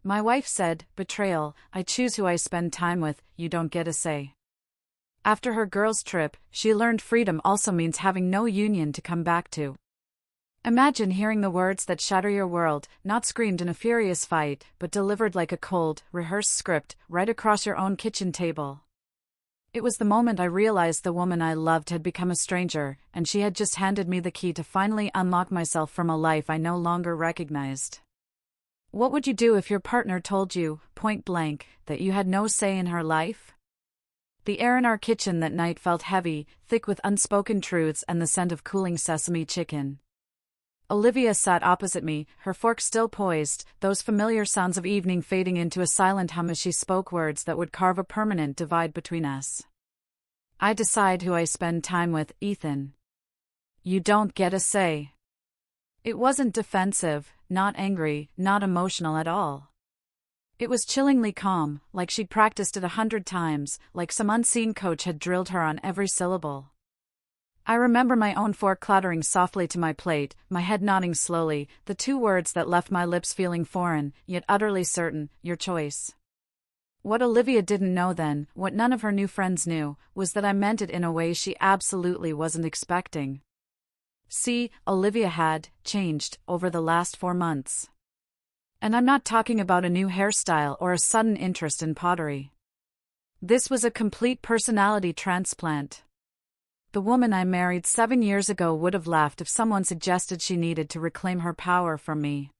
My wife said, "Betrayal, I choose who I spend time with, you don't get a say." After her girls' trip, she learned freedom also means having no union to come back to. Imagine hearing the words that shatter your world, not screamed in a furious fight, but delivered like a cold, rehearsed script, right across your own kitchen table. It was the moment I realized the woman I loved had become a stranger, and she had just handed me the key to finally unlock myself from a life I no longer recognized. What would you do if your partner told you, point blank, that you had no say in her life? The air in our kitchen that night felt heavy, thick with unspoken truths and the scent of cooling sesame chicken. Olivia sat opposite me, her fork still poised, those familiar sounds of evening fading into a silent hum as she spoke words that would carve a permanent divide between us. "I decide who I spend time with, Ethan. You don't get a say." It wasn't defensive, not angry, not emotional at all. It was chillingly calm, like she'd practiced it 100 times, like some unseen coach had drilled her on every syllable. I remember my own fork clattering softly to my plate, my head nodding slowly, the two words that left my lips feeling foreign, yet utterly certain, your choice. What Olivia didn't know then, what none of her new friends knew, was that I meant it in a way she absolutely wasn't expecting. See, Olivia had changed over the last 4 months. And I'm not talking about a new hairstyle or a sudden interest in pottery. This was a complete personality transplant. The woman I married 7 years ago would have laughed if someone suggested she needed to reclaim her power from me.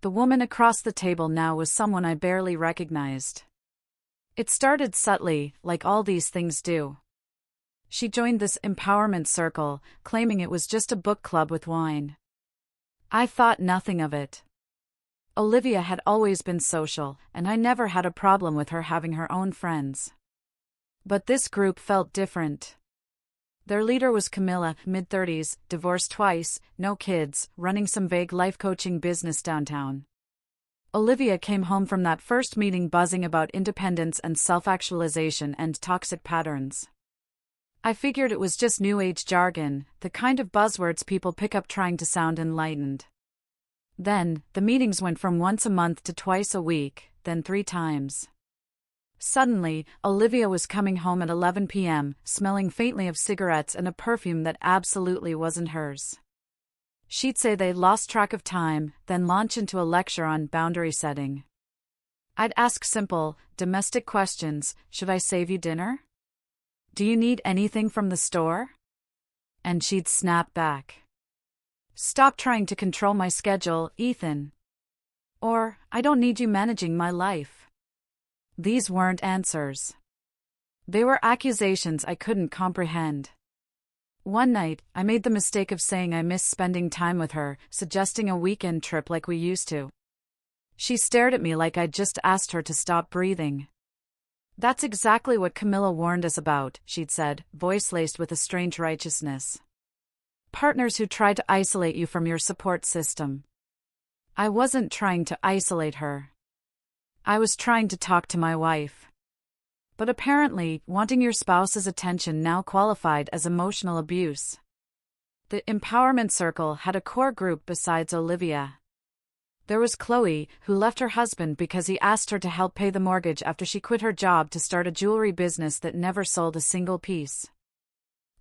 The woman across the table now was someone I barely recognized. It started subtly, like all these things do. She joined this empowerment circle, claiming it was just a book club with wine. I thought nothing of it. Olivia had always been social, and I never had a problem with her having her own friends. But this group felt different. Their leader was Camilla, mid-30s, divorced twice, no kids, running some vague life-coaching business downtown. Olivia came home from that first meeting buzzing about independence and self-actualization and toxic patterns. I figured it was just new age jargon, the kind of buzzwords people pick up trying to sound enlightened. Then, the meetings went from once a month to twice a week, then 3 times. Suddenly, Olivia was coming home at 11 p.m., smelling faintly of cigarettes and a perfume that absolutely wasn't hers. She'd say they'd lost track of time, then launch into a lecture on boundary setting. I'd ask simple, domestic questions. Should I save you dinner? Do you need anything from the store? And she'd snap back. Stop trying to control my schedule, Ethan. Or, I don't need you managing my life. These weren't answers. They were accusations I couldn't comprehend. One night, I made the mistake of saying I missed spending time with her, suggesting a weekend trip like we used to. She stared at me like I'd just asked her to stop breathing. "That's exactly what Camilla warned us about," she'd said, voice laced with a strange righteousness. "Partners who try to isolate you from your support system." I wasn't trying to isolate her. I was trying to talk to my wife. But apparently, wanting your spouse's attention now qualified as emotional abuse. The empowerment circle had a core group besides Olivia. There was Chloe, who left her husband because he asked her to help pay the mortgage after she quit her job to start a jewelry business that never sold a single piece.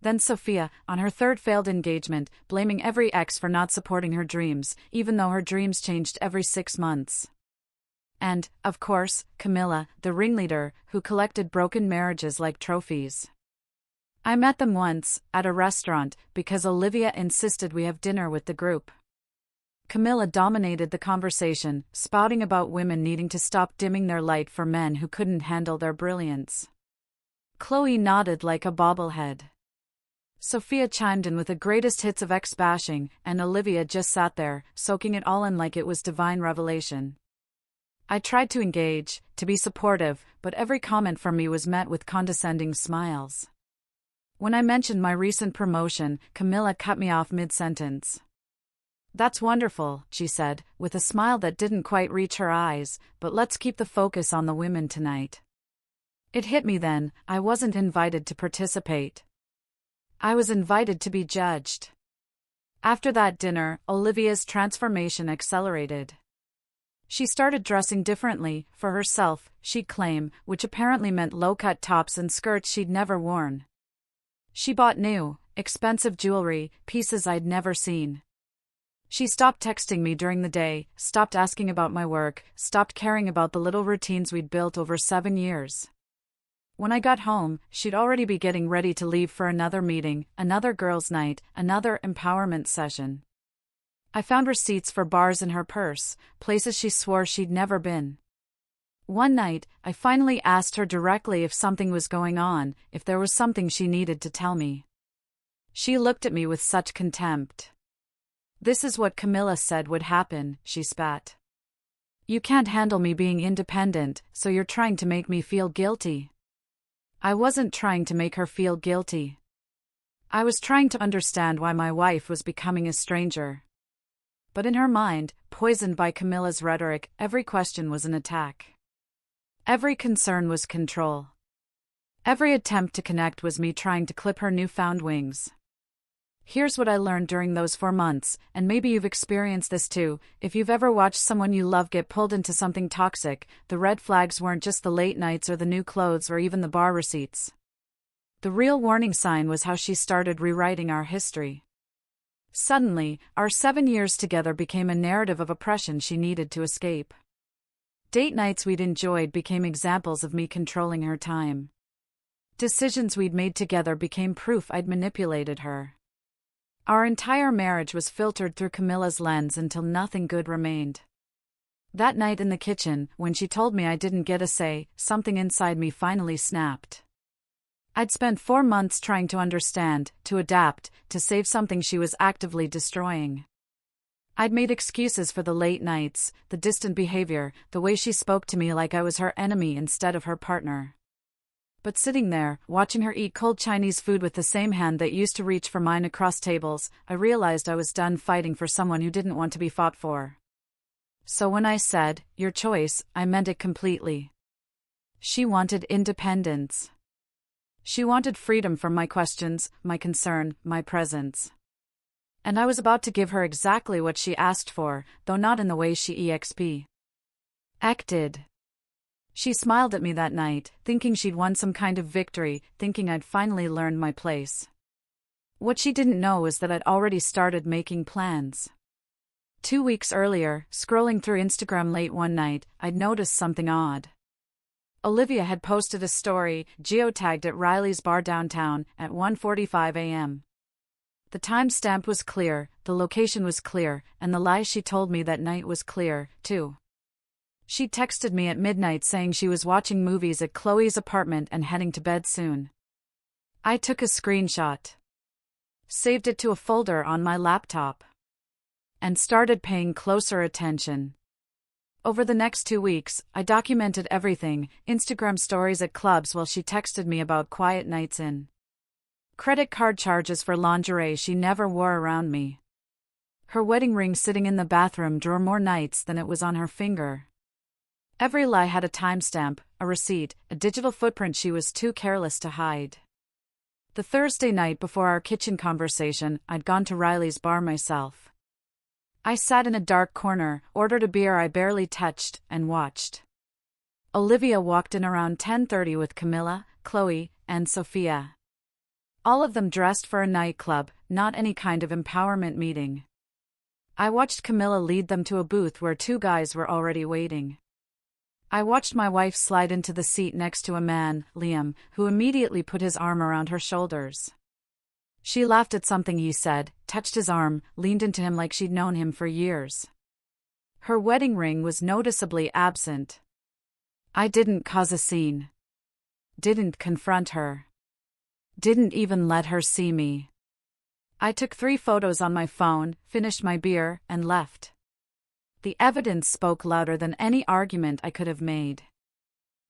Then Sophia, on her 3rd failed engagement, blaming every ex for not supporting her dreams, even though her dreams changed every 6 months. And, of course, Camilla, the ringleader, who collected broken marriages like trophies. I met them once, at a restaurant, because Olivia insisted we have dinner with the group. Camilla dominated the conversation, spouting about women needing to stop dimming their light for men who couldn't handle their brilliance. Chloe nodded like a bobblehead. Sophia chimed in with the greatest hits of ex-bashing, and Olivia just sat there, soaking it all in like it was divine revelation. I tried to engage, to be supportive, but every comment from me was met with condescending smiles. When I mentioned my recent promotion, Camilla cut me off mid-sentence. "That's wonderful," she said, with a smile that didn't quite reach her eyes, "but let's keep the focus on the women tonight." It hit me then, I wasn't invited to participate. I was invited to be judged. After that dinner, Olivia's transformation accelerated. She started dressing differently, for herself, she'd claim, which apparently meant low-cut tops and skirts she'd never worn. She bought new, expensive jewelry, pieces I'd never seen. She stopped texting me during the day, stopped asking about my work, stopped caring about the little routines we'd built over 7 years. When I got home, she'd already be getting ready to leave for another meeting, another girls' night, another empowerment session. I found receipts for bars in her purse, places she swore she'd never been. One night, I finally asked her directly if something was going on, if there was something she needed to tell me. She looked at me with such contempt. "This is what Camilla said would happen," she spat. "You can't handle me being independent, so you're trying to make me feel guilty." I wasn't trying to make her feel guilty. I was trying to understand why my wife was becoming a stranger. But in her mind, poisoned by Camilla's rhetoric, every question was an attack. Every concern was control. Every attempt to connect was me trying to clip her newfound wings. Here's what I learned during those 4 months, and maybe you've experienced this too. If you've ever watched someone you love get pulled into something toxic, the red flags weren't just the late nights or the new clothes or even the bar receipts. The real warning sign was how she started rewriting our history. Suddenly, our 7 years together became a narrative of oppression she needed to escape. Date nights we'd enjoyed became examples of me controlling her time. Decisions we'd made together became proof I'd manipulated her. Our entire marriage was filtered through Camilla's lens until nothing good remained. That night in the kitchen, when she told me I didn't get a say, something inside me finally snapped. I'd spent 4 months trying to understand, to adapt, to save something she was actively destroying. I'd made excuses for the late nights, the distant behavior, the way she spoke to me like I was her enemy instead of her partner. But sitting there, watching her eat cold Chinese food with the same hand that used to reach for mine across tables, I realized I was done fighting for someone who didn't want to be fought for. So when I said, "Your choice," I meant it completely. She wanted independence. She wanted freedom from my questions, my concern, my presence. And I was about to give her exactly what she asked for, though not in the way she acted. She smiled at me that night, thinking she'd won some kind of victory, thinking I'd finally learned my place. What she didn't know was that I'd already started making plans. 2 weeks earlier, scrolling through Instagram late one night, I'd noticed something odd. Olivia had posted a story, geotagged at Riley's bar downtown, at 1:45 a.m. The timestamp was clear, the location was clear, and the lie she told me that night was clear, too. She texted me at midnight saying she was watching movies at Chloe's apartment and heading to bed soon. I took a screenshot, saved it to a folder on my laptop, and started paying closer attention. Over the next 2 weeks, I documented everything, Instagram stories at clubs while she texted me about quiet nights in. Credit card charges for lingerie she never wore around me. Her wedding ring sitting in the bathroom drawer more nights than it was on her finger. Every lie had a timestamp, a receipt, a digital footprint she was too careless to hide. The Thursday night before our kitchen conversation, I'd gone to Riley's bar myself. I sat in a dark corner, ordered a beer I barely touched, and watched. Olivia walked in around 10:30 with Camilla, Chloe, and Sophia. All of them dressed for a nightclub, not any kind of empowerment meeting. I watched Camilla lead them to a booth where 2 guys were already waiting. I watched my wife slide into the seat next to a man, Liam, who immediately put his arm around her shoulders. She laughed at something he said, touched his arm, leaned into him like she'd known him for years. Her wedding ring was noticeably absent. I didn't cause a scene. Didn't confront her. Didn't even let her see me. I took 3 photos on my phone, finished my beer, and left. The evidence spoke louder than any argument I could have made.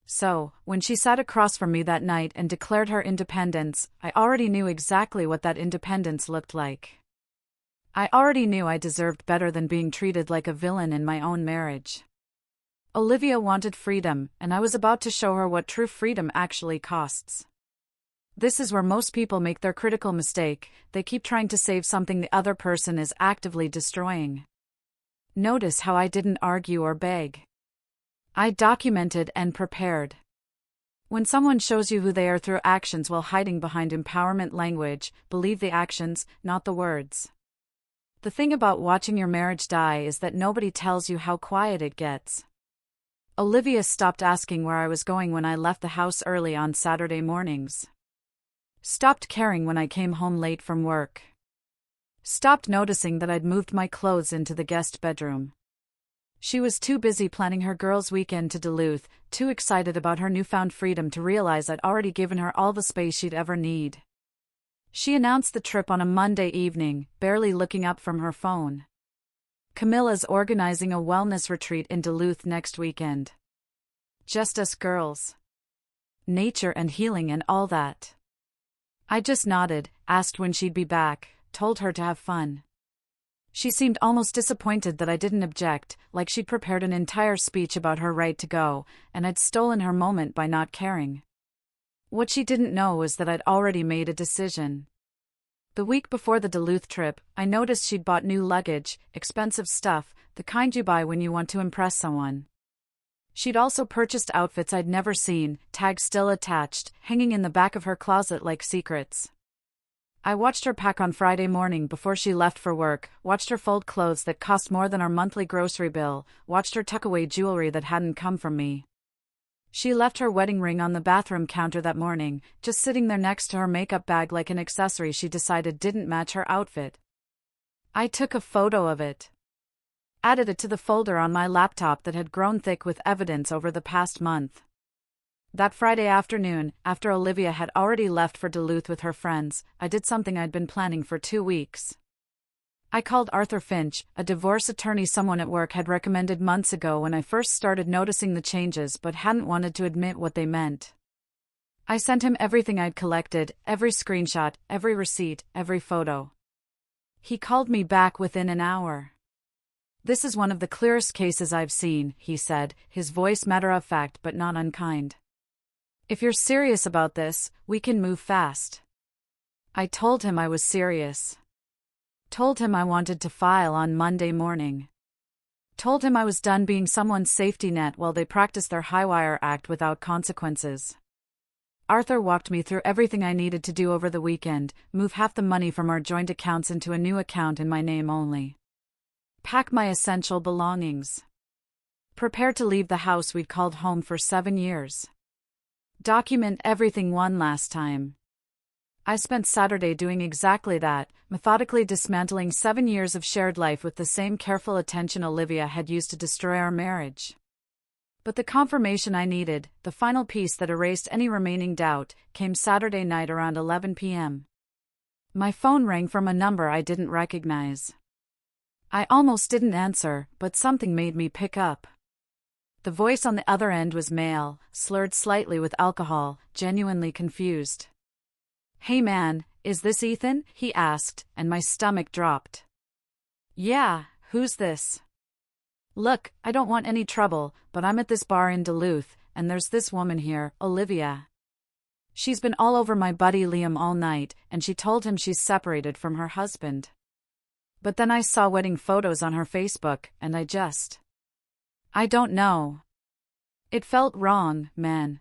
So, when she sat across from me that night and declared her independence, I already knew exactly what that independence looked like. I already knew I deserved better than being treated like a villain in my own marriage. Olivia wanted freedom, and I was about to show her what true freedom actually costs. This is where most people make their critical mistake. They keep trying to save something the other person is actively destroying. Notice how I didn't argue or beg. I documented and prepared. When someone shows you who they are through actions while hiding behind empowerment language, believe the actions, not the words. The thing about watching your marriage die is that nobody tells you how quiet it gets. Olivia stopped asking where I was going when I left the house early on Saturday mornings. Stopped caring when I came home late from work. Stopped noticing that I'd moved my clothes into the guest bedroom. She was too busy planning her girls' weekend to Duluth, too excited about her newfound freedom to realize I'd already given her all the space she'd ever need. She announced the trip on a Monday evening, barely looking up from her phone. Camilla's organizing a wellness retreat in Duluth next weekend. Just us girls. Nature and healing and all that. I just nodded, asked when she'd be back, told her to have fun. She seemed almost disappointed that I didn't object, like she'd prepared an entire speech about her right to go, and I'd stolen her moment by not caring. What she didn't know was that I'd already made a decision. The week before the Duluth trip, I noticed she'd bought new luggage, expensive stuff, the kind you buy when you want to impress someone. She'd also purchased outfits I'd never seen, tags still attached, hanging in the back of her closet like secrets. I watched her pack on Friday morning before she left for work, watched her fold clothes that cost more than our monthly grocery bill, watched her tuck away jewelry that hadn't come from me. She left her wedding ring on the bathroom counter that morning, just sitting there next to her makeup bag like an accessory she decided didn't match her outfit. I took a photo of it. Added it to the folder on my laptop that had grown thick with evidence over the past month. That Friday afternoon, after Olivia had already left for Duluth with her friends, I did something I'd been planning for 2 weeks. I called Arthur Finch, a divorce attorney someone at work had recommended months ago when I first started noticing the changes but hadn't wanted to admit what they meant. I sent him everything I'd collected, every screenshot, every receipt, every photo. He called me back within an hour. "This is one of the clearest cases I've seen," he said, his voice matter-of-fact but not unkind. "If you're serious about this, we can move fast." I told him I was serious. Told him I wanted to file on Monday morning. Told him I was done being someone's safety net while they practiced their high-wire act without consequences. Arthur walked me through everything I needed to do over the weekend, move half the money from our joint accounts into a new account in my name only. Pack my essential belongings. Prepare to leave the house we'd called home for 7 years. Document everything one last time. I spent Saturday doing exactly that, methodically dismantling 7 years of shared life with the same careful attention Olivia had used to destroy our marriage. But the confirmation I needed, the final piece that erased any remaining doubt, came Saturday night around 11 p.m. My phone rang from a number I didn't recognize. I almost didn't answer, but something made me pick up. The voice on the other end was male, slurred slightly with alcohol, genuinely confused. "Hey man, is this Ethan?" he asked, and my stomach dropped. "Yeah, who's this?" "Look, I don't want any trouble, but I'm at this bar in Duluth, and there's this woman here, Olivia. She's been all over my buddy Liam all night, and she told him she's separated from her husband. But then I saw wedding photos on her Facebook, and I don't know. It felt wrong, man."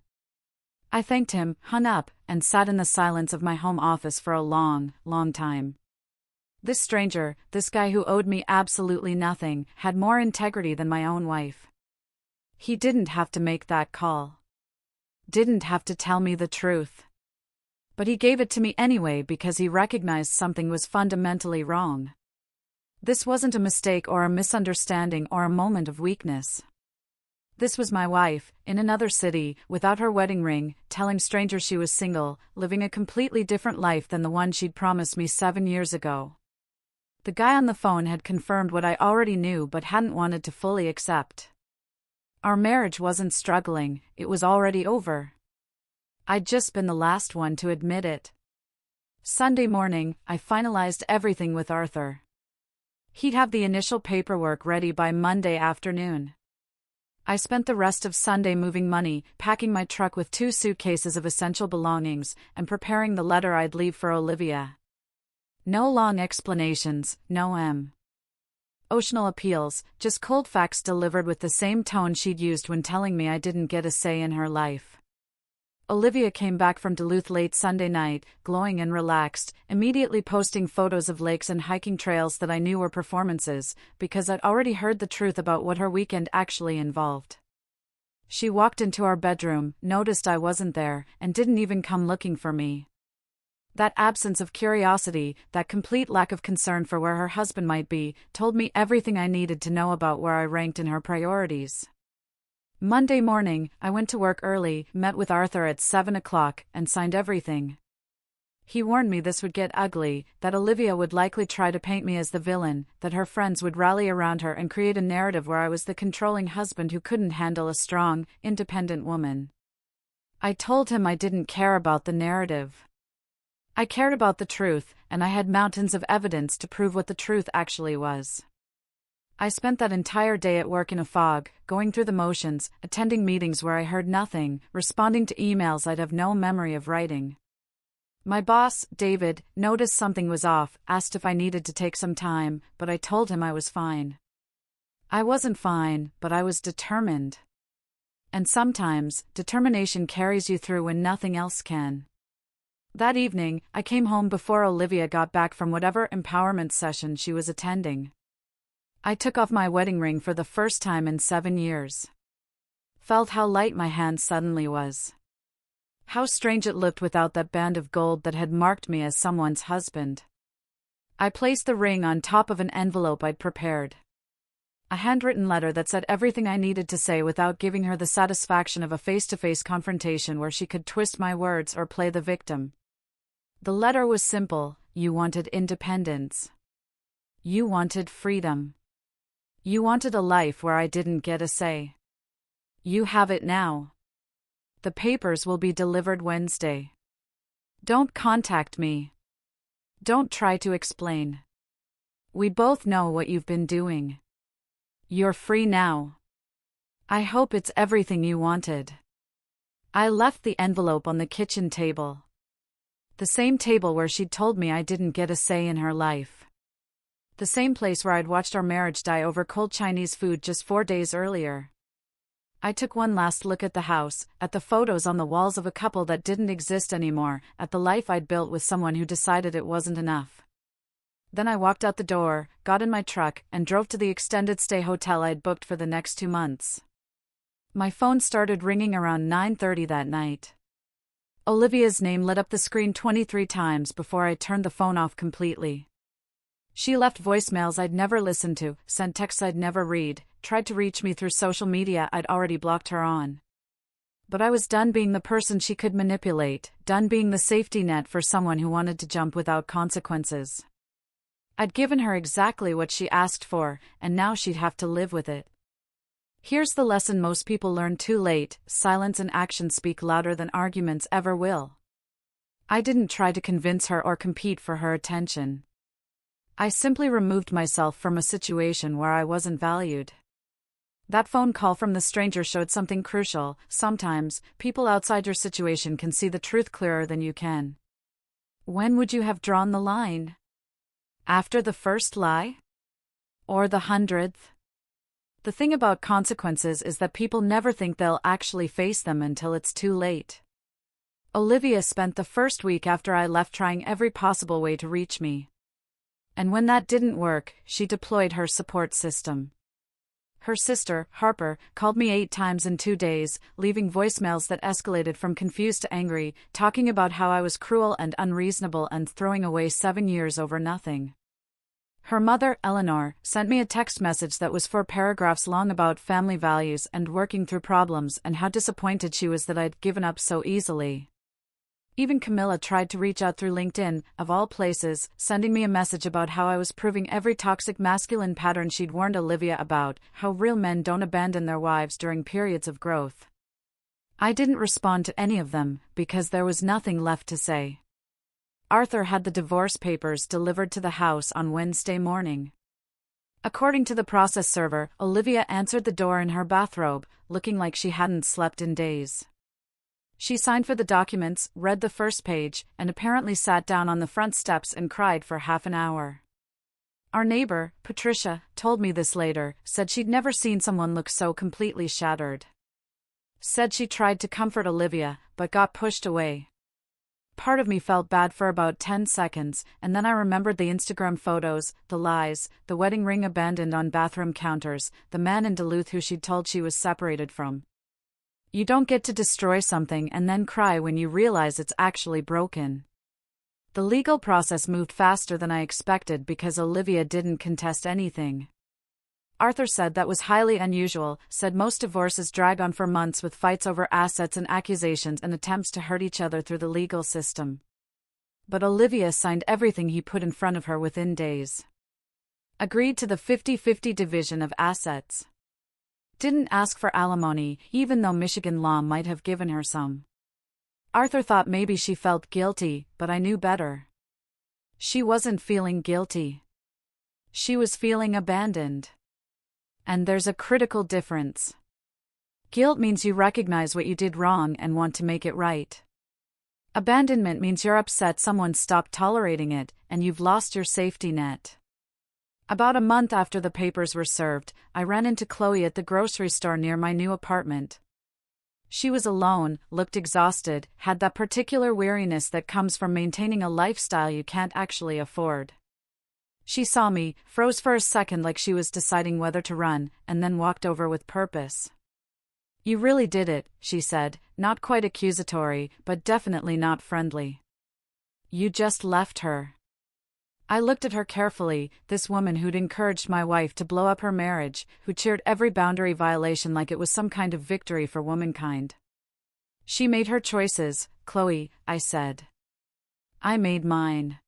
I thanked him, hung up, and sat in the silence of my home office for a long, long time. This stranger, this guy who owed me absolutely nothing, had more integrity than my own wife. He didn't have to make that call. Didn't have to tell me the truth. But he gave it to me anyway because he recognized something was fundamentally wrong. This wasn't a mistake or a misunderstanding or a moment of weakness. This was my wife, in another city, without her wedding ring, telling strangers she was single, living a completely different life than the one she'd promised me 7 years ago. The guy on the phone had confirmed what I already knew but hadn't wanted to fully accept. Our marriage wasn't struggling, it was already over. I'd just been the last one to admit it. Sunday morning, I finalized everything with Arthur. He'd have the initial paperwork ready by Monday afternoon. I spent the rest of Sunday moving money, packing my truck with 2 suitcases of essential belongings, and preparing the letter I'd leave for Olivia. No long explanations, no Oceanal appeals, just cold facts delivered with the same tone she'd used when telling me I didn't get a say in her life. Olivia came back from Duluth late Sunday night, glowing and relaxed, immediately posting photos of lakes and hiking trails that I knew were performances, because I'd already heard the truth about what her weekend actually involved. She walked into our bedroom, noticed I wasn't there, and didn't even come looking for me. That absence of curiosity, that complete lack of concern for where her husband might be, told me everything I needed to know about where I ranked in her priorities. Monday morning, I went to work early, met with Arthur at 7 o'clock, and signed everything. He warned me this would get ugly, that Olivia would likely try to paint me as the villain, that her friends would rally around her and create a narrative where I was the controlling husband who couldn't handle a strong, independent woman. I told him I didn't care about the narrative. I cared about the truth, and I had mountains of evidence to prove what the truth actually was. I spent that entire day at work in a fog, going through the motions, attending meetings where I heard nothing, responding to emails I'd have no memory of writing. My boss, David, noticed something was off, asked if I needed to take some time, but I told him I was fine. I wasn't fine, but I was determined. And sometimes, determination carries you through when nothing else can. That evening, I came home before Olivia got back from whatever empowerment session she was attending. I took off my wedding ring for the first time in 7 years. Felt how light my hand suddenly was. How strange it looked without that band of gold that had marked me as someone's husband. I placed the ring on top of an envelope I'd prepared. A handwritten letter that said everything I needed to say without giving her the satisfaction of a face-to-face confrontation where she could twist my words or play the victim. The letter was simple: you wanted independence. You wanted freedom. You wanted a life where I didn't get a say. You have it now. The papers will be delivered Wednesday. Don't contact me. Don't try to explain. We both know what you've been doing. You're free now. I hope it's everything you wanted. I left the envelope on the kitchen table. The same table where she'd told me I didn't get a say in her life. The same place where I'd watched our marriage die over cold Chinese food just 4 days earlier. I took one last look at the house, at the photos on the walls of a couple that didn't exist anymore, at the life I'd built with someone who decided it wasn't enough. Then I walked out the door, got in my truck, and drove to the extended stay hotel I'd booked for the next 2 months. My phone started ringing around 9:30 that night. Olivia's name lit up the screen 23 times before I turned the phone off completely. She left voicemails I'd never listened to, sent texts I'd never read, tried to reach me through social media I'd already blocked her on. But I was done being the person she could manipulate, done being the safety net for someone who wanted to jump without consequences. I'd given her exactly what she asked for, and now she'd have to live with it. Here's the lesson most people learn too late: silence and action speak louder than arguments ever will. I didn't try to convince her or compete for her attention. I simply removed myself from a situation where I wasn't valued. That phone call from the stranger showed something crucial: sometimes, people outside your situation can see the truth clearer than you can. When would you have drawn the line? After the first lie? Or the 100th? The thing about consequences is that people never think they'll actually face them until it's too late. Olivia spent the first week after I left trying every possible way to reach me. And when that didn't work, she deployed her support system. Her sister, Harper, called me 8 times in 2 days, leaving voicemails that escalated from confused to angry, talking about how I was cruel and unreasonable and throwing away 7 years over nothing. Her mother, Eleanor, sent me a text message that was 4 paragraphs long about family values and working through problems and how disappointed she was that I'd given up so easily. Even Camilla tried to reach out through LinkedIn, of all places, sending me a message about how I was proving every toxic masculine pattern she'd warned Olivia about, how real men don't abandon their wives during periods of growth. I didn't respond to any of them, because there was nothing left to say. Arthur had the divorce papers delivered to the house on Wednesday morning. According to the process server, Olivia answered the door in her bathrobe, looking like she hadn't slept in days. She signed for the documents, read the first page, and apparently sat down on the front steps and cried for half an hour. Our neighbor, Patricia, told me this later, said she'd never seen someone look so completely shattered. Said she tried to comfort Olivia, but got pushed away. Part of me felt bad for about 10 seconds, and then I remembered the Instagram photos, the lies, the wedding ring abandoned on bathroom counters, the man in Duluth who she'd told she was separated from. You don't get to destroy something and then cry when you realize it's actually broken. The legal process moved faster than I expected because Olivia didn't contest anything. Arthur said that was highly unusual, said most divorces drag on for months with fights over assets and accusations and attempts to hurt each other through the legal system. But Olivia signed everything he put in front of her within days. Agreed to the 50-50 division of assets. Didn't ask for alimony, even though Michigan law might have given her some. Arthur thought maybe she felt guilty, but I knew better. She wasn't feeling guilty. She was feeling abandoned. And there's a critical difference. Guilt means you recognize what you did wrong and want to make it right. Abandonment means you're upset someone stopped tolerating it, and you've lost your safety net. About a month after the papers were served, I ran into Chloe at the grocery store near my new apartment. She was alone, looked exhausted, had that particular weariness that comes from maintaining a lifestyle you can't actually afford. She saw me, froze for a second like she was deciding whether to run, and then walked over with purpose. You really did it, she said, not quite accusatory, but definitely not friendly. You just left her. I looked at her carefully, this woman who'd encouraged my wife to blow up her marriage, who cheered every boundary violation like it was some kind of victory for womankind. She made her choices, Chloe, I said. I made mine.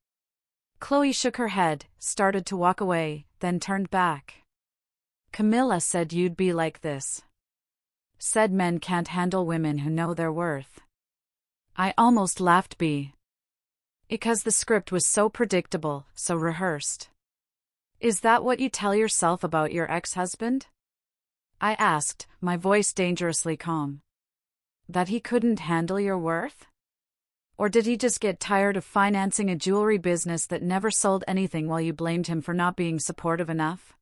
Chloe shook her head, started to walk away, then turned back. Camilla said you'd be like this. Said men can't handle women who know their worth. I almost laughed because the script was so predictable, so rehearsed. Is that what you tell yourself about your ex-husband? I asked, my voice dangerously calm. That he couldn't handle your worth? Or did he just get tired of financing a jewelry business that never sold anything while you blamed him for not being supportive enough?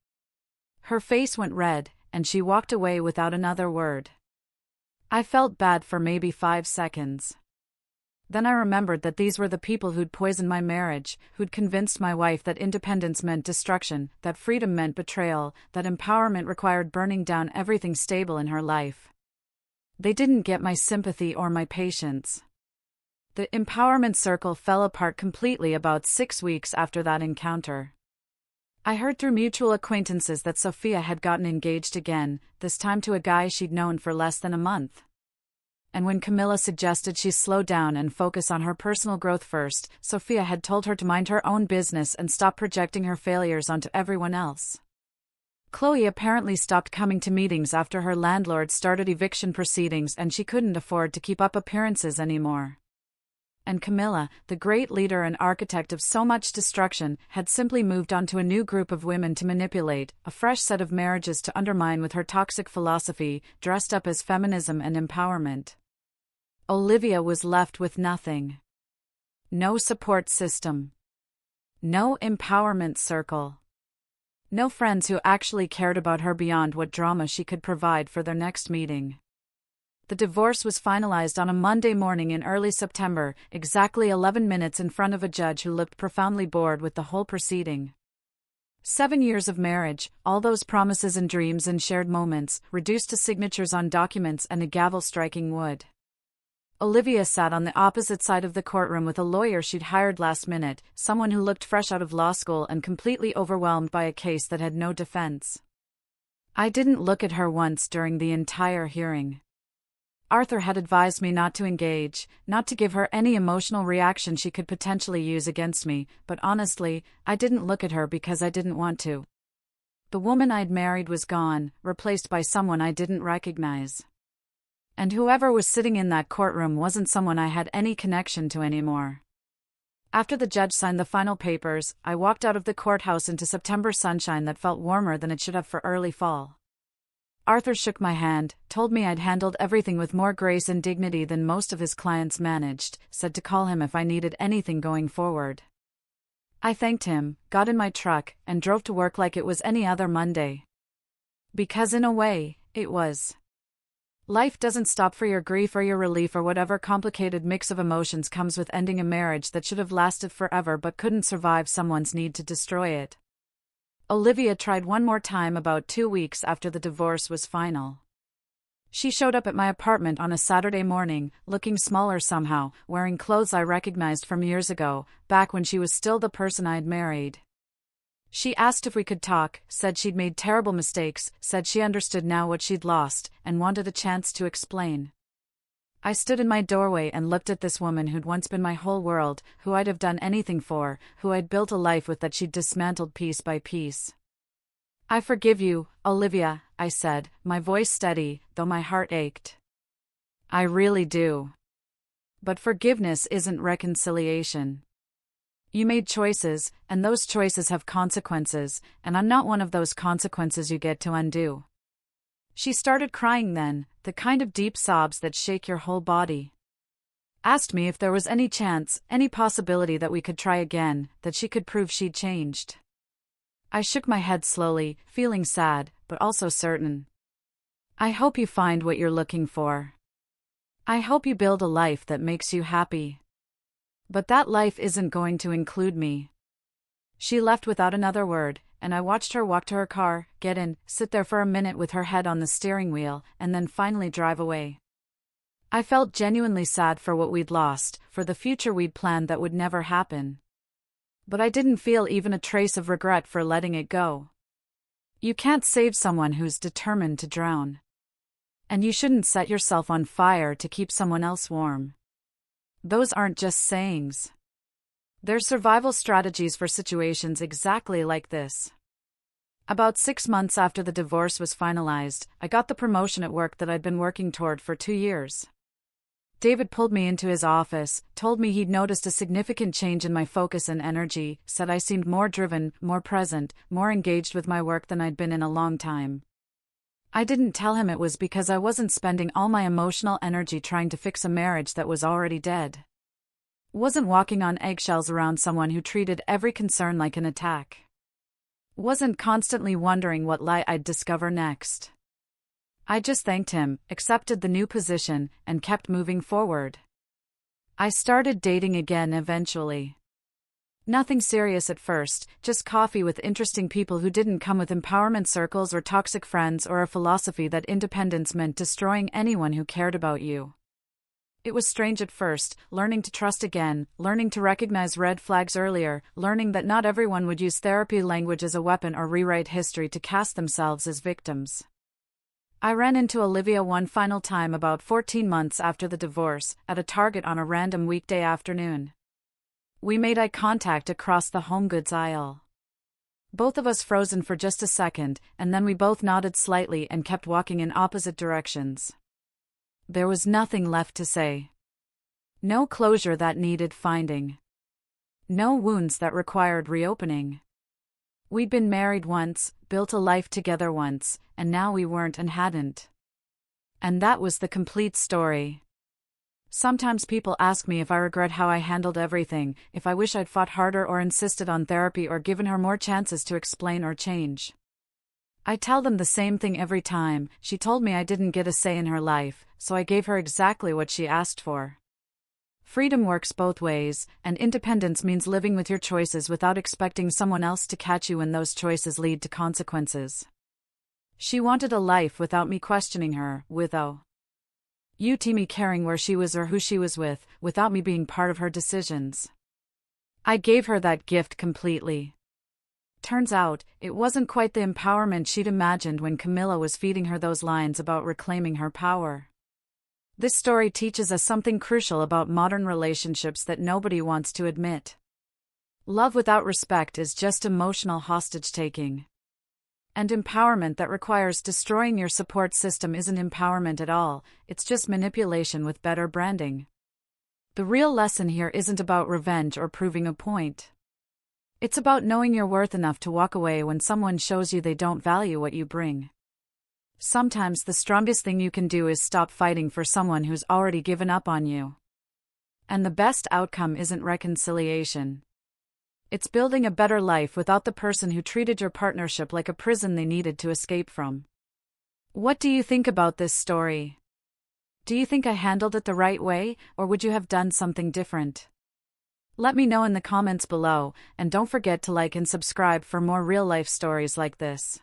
Her face went red, and she walked away without another word. I felt bad for maybe 5 seconds. Then I remembered that these were the people who'd poisoned my marriage, who'd convinced my wife that independence meant destruction, that freedom meant betrayal, that empowerment required burning down everything stable in her life. They didn't get my sympathy or my patience. The empowerment circle fell apart completely about 6 weeks after that encounter. I heard through mutual acquaintances that Sophia had gotten engaged again, this time to a guy she'd known for less than a month. And when Camilla suggested she slow down and focus on her personal growth first, Sophia had told her to mind her own business and stop projecting her failures onto everyone else. Chloe apparently stopped coming to meetings after her landlord started eviction proceedings and she couldn't afford to keep up appearances anymore. And Camilla, the great leader and architect of so much destruction, had simply moved on to a new group of women to manipulate, a fresh set of marriages to undermine with her toxic philosophy, dressed up as feminism and empowerment. Olivia was left with nothing. No support system. No empowerment circle. No friends who actually cared about her beyond what drama she could provide for their next meeting. The divorce was finalized on a Monday morning in early September, exactly 11 minutes in front of a judge who looked profoundly bored with the whole proceeding. 7 years of marriage, all those promises and dreams and shared moments, reduced to signatures on documents and a gavel striking wood. Olivia sat on the opposite side of the courtroom with a lawyer she'd hired last minute, someone who looked fresh out of law school and completely overwhelmed by a case that had no defense. I didn't look at her once during the entire hearing. Arthur had advised me not to engage, not to give her any emotional reaction she could potentially use against me, but honestly, I didn't look at her because I didn't want to. The woman I'd married was gone, replaced by someone I didn't recognize. And whoever was sitting in that courtroom wasn't someone I had any connection to anymore. After the judge signed the final papers, I walked out of the courthouse into September sunshine that felt warmer than it should have for early fall. Arthur shook my hand, told me I'd handled everything with more grace and dignity than most of his clients managed, said to call him if I needed anything going forward. I thanked him, got in my truck, and drove to work like it was any other Monday. Because in a way, it was. Life doesn't stop for your grief or your relief or whatever complicated mix of emotions comes with ending a marriage that should have lasted forever but couldn't survive someone's need to destroy it. Olivia tried one more time about 2 weeks after the divorce was final. She showed up at my apartment on a Saturday morning, looking smaller somehow, wearing clothes I recognized from years ago, back when she was still the person I'd married. She asked if we could talk, said she'd made terrible mistakes, said she understood now what she'd lost, and wanted a chance to explain. I stood in my doorway and looked at this woman who'd once been my whole world, who I'd have done anything for, who I'd built a life with that she'd dismantled piece by piece. "I forgive you, Olivia," I said, my voice steady, though my heart ached. "I really do. But forgiveness isn't reconciliation. You made choices, and those choices have consequences, and I'm not one of those consequences you get to undo." She started crying then, the kind of deep sobs that shake your whole body. Asked me if there was any chance, any possibility that we could try again, that she could prove she'd changed. I shook my head slowly, feeling sad, but also certain. "I hope you find what you're looking for. I hope you build a life that makes you happy. But that life isn't going to include me." She left without another word, and I watched her walk to her car, get in, sit there for a minute with her head on the steering wheel, and then finally drive away. I felt genuinely sad for what we'd lost, for the future we'd planned that would never happen. But I didn't feel even a trace of regret for letting it go. You can't save someone who's determined to drown. And you shouldn't set yourself on fire to keep someone else warm. Those aren't just sayings. They're survival strategies for situations exactly like this. About 6 months after the divorce was finalized, I got the promotion at work that I'd been working toward for 2 years. David pulled me into his office, told me he'd noticed a significant change in my focus and energy, said I seemed more driven, more present, more engaged with my work than I'd been in a long time. I didn't tell him it was because I wasn't spending all my emotional energy trying to fix a marriage that was already dead. Wasn't walking on eggshells around someone who treated every concern like an attack. Wasn't constantly wondering what lie I'd discover next. I just thanked him, accepted the new position, and kept moving forward. I started dating again eventually. Nothing serious at first, just coffee with interesting people who didn't come with empowerment circles or toxic friends or a philosophy that independence meant destroying anyone who cared about you. It was strange at first, learning to trust again, learning to recognize red flags earlier, learning that not everyone would use therapy language as a weapon or rewrite history to cast themselves as victims. I ran into Olivia one final time about 14 months after the divorce, at a Target on a random weekday afternoon. We made eye contact across the home goods aisle. Both of us frozen for just a second, and then we both nodded slightly and kept walking in opposite directions. There was nothing left to say. No closure that needed finding. No wounds that required reopening. We'd been married once, built a life together once, and now we weren't and hadn't. And that was the complete story. Sometimes people ask me if I regret how I handled everything, if I wish I'd fought harder or insisted on therapy or given her more chances to explain or change. I tell them the same thing every time. She told me I didn't get a say in her life, so I gave her exactly what she asked for. Freedom works both ways, and independence means living with your choices without expecting someone else to catch you when those choices lead to consequences. She wanted a life without me questioning her, without me caring where she was or who she was with, without me being part of her decisions. I gave her that gift completely. Turns out, it wasn't quite the empowerment she'd imagined when Camilla was feeding her those lines about reclaiming her power. This story teaches us something crucial about modern relationships that nobody wants to admit. Love without respect is just emotional hostage-taking. And empowerment that requires destroying your support system isn't empowerment at all, it's just manipulation with better branding. The real lesson here isn't about revenge or proving a point. It's about knowing you're worth enough to walk away when someone shows you they don't value what you bring. Sometimes the strongest thing you can do is stop fighting for someone who's already given up on you. And the best outcome isn't reconciliation. It's building a better life without the person who treated your partnership like a prison they needed to escape from. What do you think about this story? Do you think I handled it the right way, or would you have done something different? Let me know in the comments below, and don't forget to like and subscribe for more real-life stories like this.